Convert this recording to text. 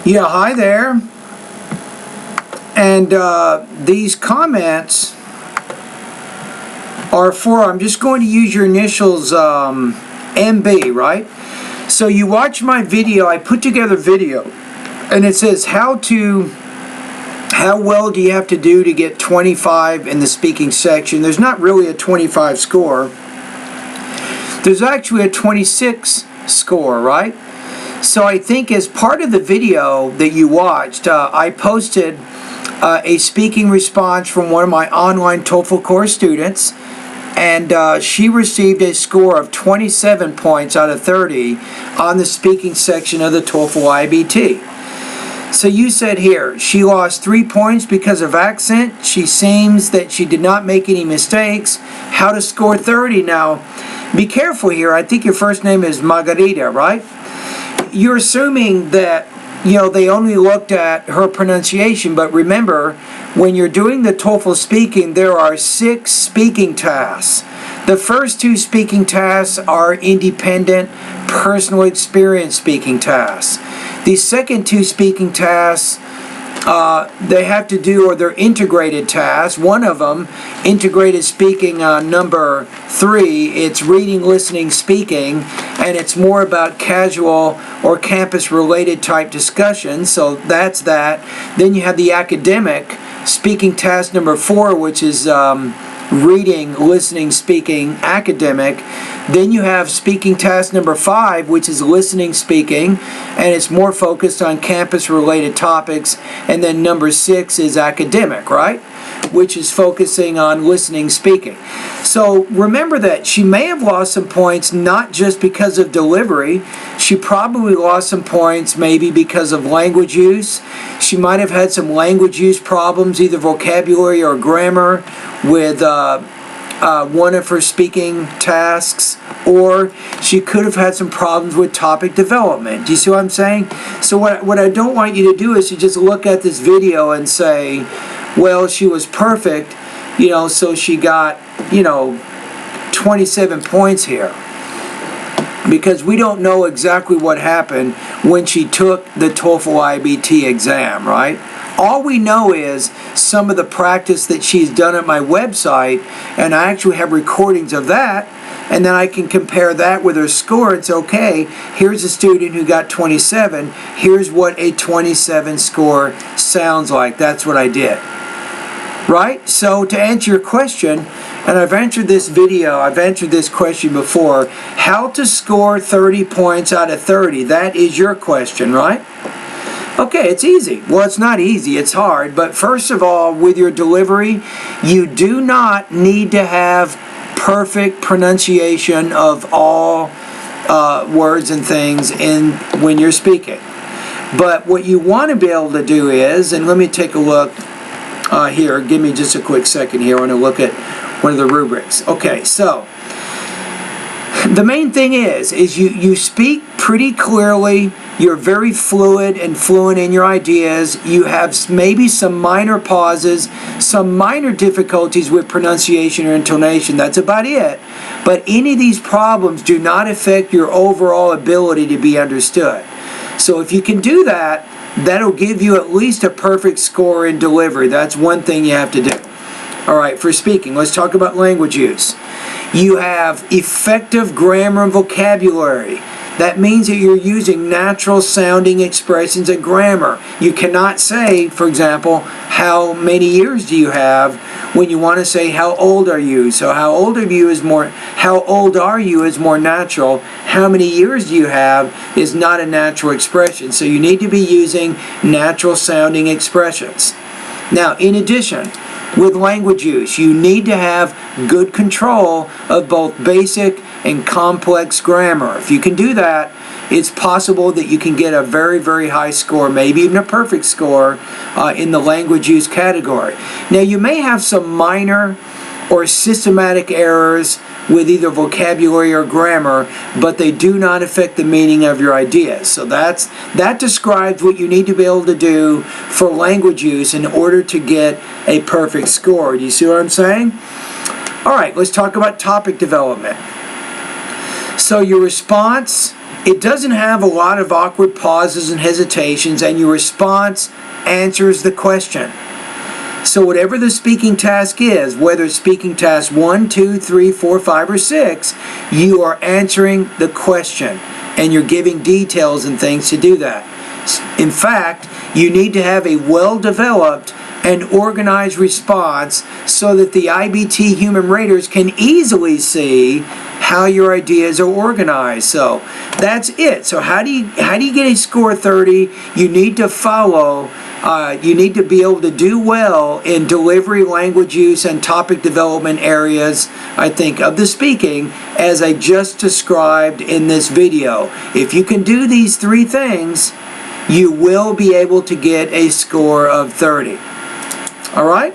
Yeah, hi there. And these comments are for, I'm just going to use your initials, MB, right? So you watch my video, I put together a video, and it says how well do you have to do to get 25 in the speaking section. There's not really a 25 score. There's actually a 26 score, right? So I think as part of the video that you watched, I posted a speaking response from one of my online TOEFL course students, and she received a score of 27 points out of 30 on the speaking section of the TOEFL IBT. So you said here, she lost 3 points because of accent. She seems that she did not make any mistakes. How to score 30? Now, be careful here. I think your first name is Margarita, right? You're assuming that, they only looked at her pronunciation, but remember, when you're doing the TOEFL speaking, there are 6 speaking tasks. The first 2 speaking tasks are independent, personal experience speaking tasks. The second 2 speaking tasks, they have to do, or they're integrated tasks. One of them, integrated speaking number 3, it's reading, listening, speaking, and it's more about casual or campus-related type discussions, so that's that. Then you have the academic speaking task number 4, which is reading, listening, speaking, academic. Then you have speaking task number 5, which is listening, speaking, and it's more focused on campus-related topics. And then number 6 is academic, right? Which is focusing on listening, speaking. So remember that she may have lost some points not just because of delivery. She probably lost some points maybe because of language use. She might have had some language use problems, either vocabulary or grammar, with one of her speaking tasks, or she could have had some problems with topic development. Do you see what I'm saying? So what I don't want you to do is to just look at this video and say, well, she was perfect, so she got, 27 points here. Because we don't know exactly what happened when she took the TOEFL IBT exam, right? All we know is some of the practice that she's done at my website, and I actually have recordings of that, and then I can compare that with her score. It's okay, here's a student who got 27, here's what a 27 score sounds like. That's what I did. Right? So to answer your question, and I've answered this question before, how to score 30 points out of 30, that is your question, right? Okay, it's easy. Well, it's not easy, it's hard, but first of all, with your delivery, you do not need to have perfect pronunciation of all words and things when you're speaking. But what you want to be able to do is, and let me take a look here, give me just a quick second here, I want to look at one of the rubrics. Okay, so the main thing is you speak pretty clearly, you're very fluid and fluent in your ideas, you have maybe some minor pauses, some minor difficulties with pronunciation or intonation, that's about it. But any of these problems do not affect your overall ability to be understood. So if you can do that, that'll give you at least a perfect score in delivery. That's one thing you have to do. All right, for speaking, let's talk about language use. You have effective grammar and vocabulary. That means that you're using natural sounding expressions and grammar. You cannot say, for example, how many years do you have when you want to say how old are you. So how old are you is more natural. How many years do you have is not a natural expression. So you need to be using natural sounding expressions. Now, in addition, with language use, you need to have good control of both basic and complex grammar. If you can do that, it's possible that you can get a very, very high score, maybe even a perfect score in the language use category. Now, you may have some minor or systematic errors with either vocabulary or grammar, but they do not affect the meaning of your ideas. So that describes what you need to be able to do for language use in order to get a perfect score. Do you see what I'm saying? All right, let's talk about topic development. So your response, it doesn't have a lot of awkward pauses and hesitations, and your response answers the question. So whatever the speaking task is, whether it's speaking task 1, 2, 3, 4, 5, or 6, you are answering the question, and you're giving details and things to do that. In fact, you need to have a well-developed and organized response so that the IBT human raters can easily see how your ideas are organized. So that's it. So how do you get a score 30? You need to follow. You need to be able to do well in delivery, language use, and topic development areas, I think, of the speaking, as I just described in this video. If you can do these 3 things, you will be able to get a score of 30. All right?